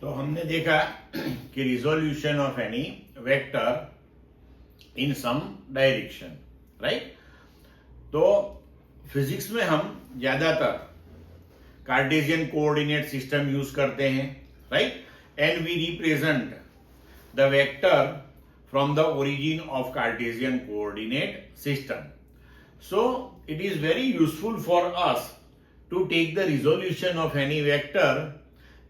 तो हमने देखा कि resolution of any vector in some direction, right. तो फिजिक्स में हम ज्यादातर कार्टेशियन कोऑर्डिनेट सिस्टम यूज करते हैं, right, and we represent the vector from the origin of Cartesian coordinate system. So it is very useful for us to take the resolution of any vector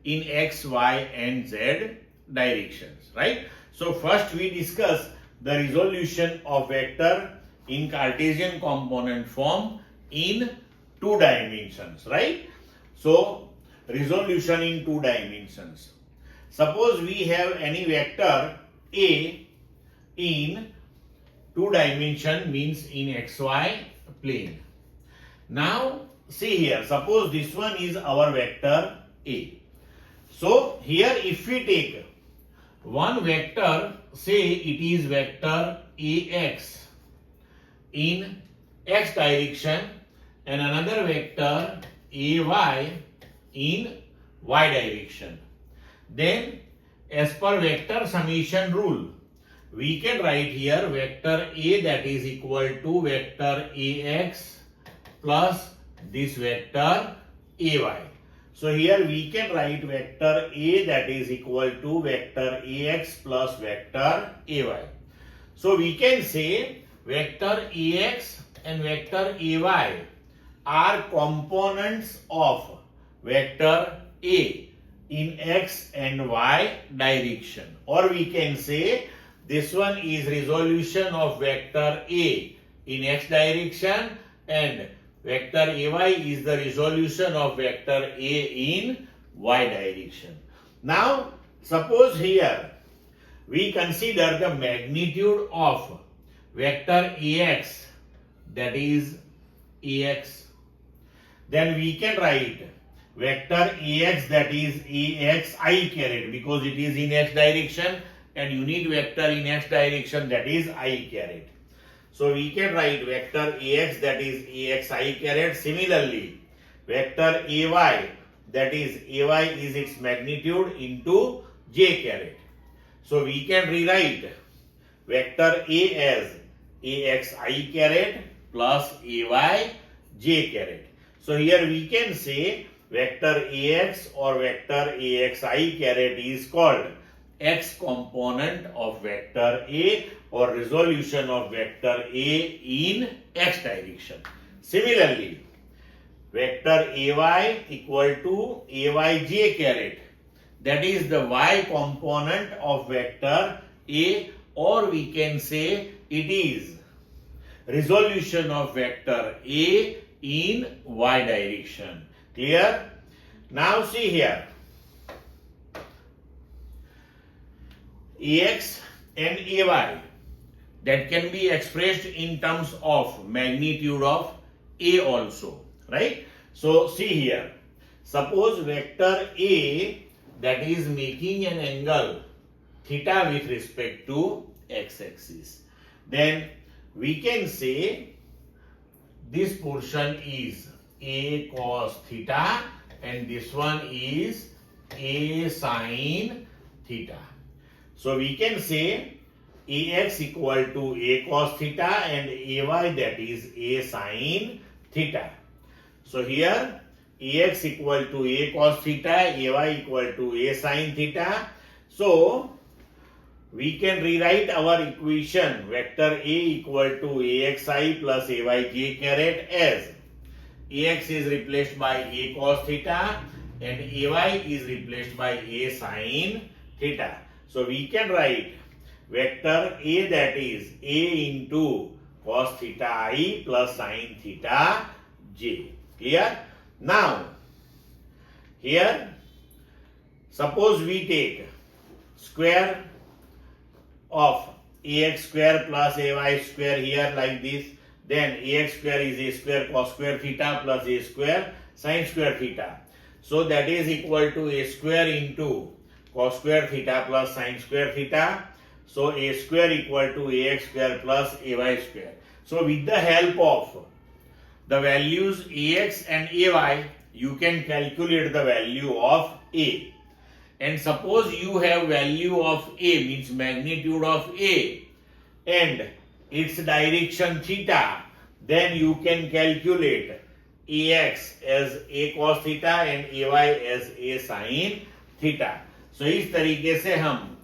in x, y and z directions, right? So first we discuss the resolution of vector in Cartesian component form in two dimensions, right? So resolution in two dimensions. Suppose we have any vector A in two dimension, means in xy plane. Now see here, suppose this one is our vector A. So here if we take one vector, say it is vector Ax in x direction and another vector Ay in y direction, then as per vector summation rule, we can write here vector A that is equal to vector Ax plus this vector Ay. So here we can write vector A that is equal to vector Ax plus vector Ay. So we can say vector Ax and vector Ay are components of vector A in x and y direction, or we can say this one is resolution of vector A in x direction and vector Ay is the resolution of vector A in y direction. Now suppose here we consider the magnitude of vector Ax, that is Ax, then we can write vector Ax that is Axi caret, because it is in x direction and unit vector in x direction, that is I caret. So we can write vector Ax that is Axi caret. Similarly, vector Ay that is Ay is its magnitude into j caret. So we can rewrite vector A as Axi caret plus Ay j caret. So here we can say vector Ax or vector Axi caret is called x component of vector A or resolution of vector A in x direction. Similarly, vector Ay equal to Ayj caret, that is the y component of vector A, or we can say it is resolution of vector A in y direction. Clear? Now see here, Ax and Ay that can be expressed in terms of magnitude of A also, right? So see here, suppose vector A that is making an angle theta with respect to x axis, then we can say this portion is A cos theta and this one is A sin theta. So we can say Ax equal to A cos theta and Ay that is A sin theta. So here Ax equal to A cos theta, Ay equal to A sin theta. So we can rewrite our equation vector A equal to Axi plus Ayj caret as Ax is replaced by A cos theta and Ay is replaced by A sin theta. So we can write vector A that is A into cos theta I plus sin theta j. Clear? Now here suppose we take square of Ax square plus Ay square here like this, then Ax square is A square cos square theta plus A square sin square theta. So that is equal to A square into cos square theta plus sin square theta. So A square equal to Ax square plus Ay square. So with the help of the values Ax and Ay, you can calculate the value of A. and suppose you have value of A, means magnitude of A, and its direction theta, then you can calculate AX as A cos theta and AY as A sin theta. So इस तरीके से हम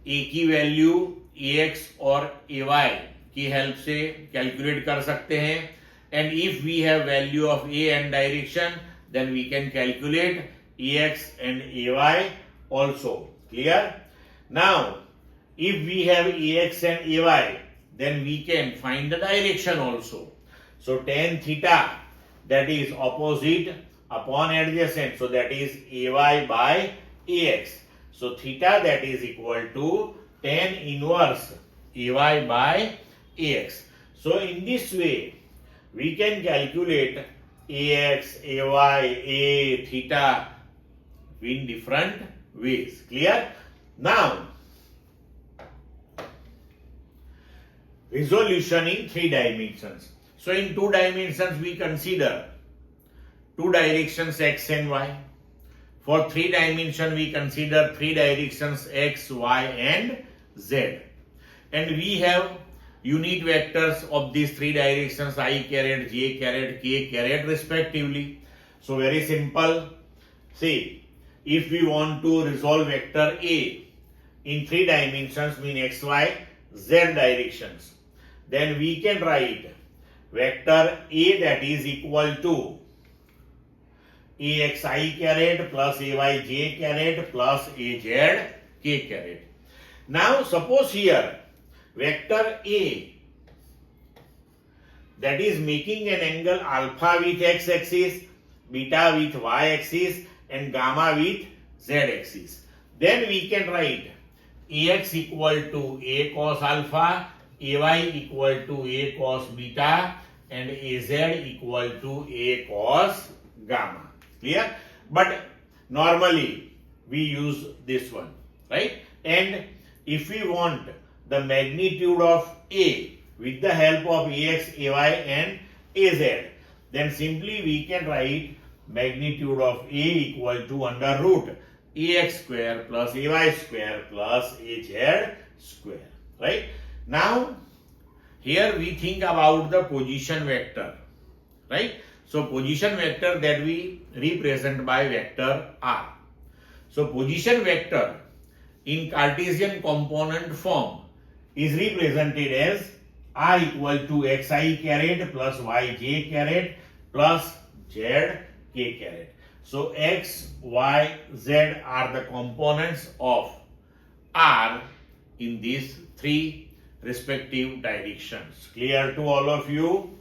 A की value AX और AY की help से calculate कर सकते हैं, and if we have value of A and direction, then we can calculate AX and AY also. Clear? Now, if we have AX and AY, then we can find the direction also. So tan theta, that is opposite upon adjacent, so that is AY by AX. So theta, that is equal to tan inverse AY by AX. So in this way, we can calculate AX, AY, A, theta in different ways. Clear? Now, resolution in 3 dimensions. So in 2 dimensions, we consider 2 directions X and Y. For 3 dimensions, we consider 3 directions X, Y, and Z. And we have unit vectors of these 3 directions I caret, J caret, K caret respectively. So very simple. See, if we want to resolve vector A in 3 dimensions, mean X, Y, Z directions, then we can write vector A, that is equal to AXI caret plus AYJ caret plus AZ K caret. Now suppose here vector A, that is making an angle alpha with X axis, beta with Y axis, and gamma with Z axis. Then we can write AX equal to A cos alpha, AY equal to A cos beta, and AZ equal to A cos gamma. Clear? But normally we use this one, right? And if we want the magnitude of A with the help of AX, AY, and AZ, then simply we can write magnitude of A equal to under root AX square plus AY square plus AZ square, right? Now, here we think about the position vector, right? So position vector that we represent by vector R. So position vector in Cartesian component form is represented as R equal to xi caret plus yj caret plus zk caret. So x, y, z are the components of R in these 3 respective directions. Clear to all of you?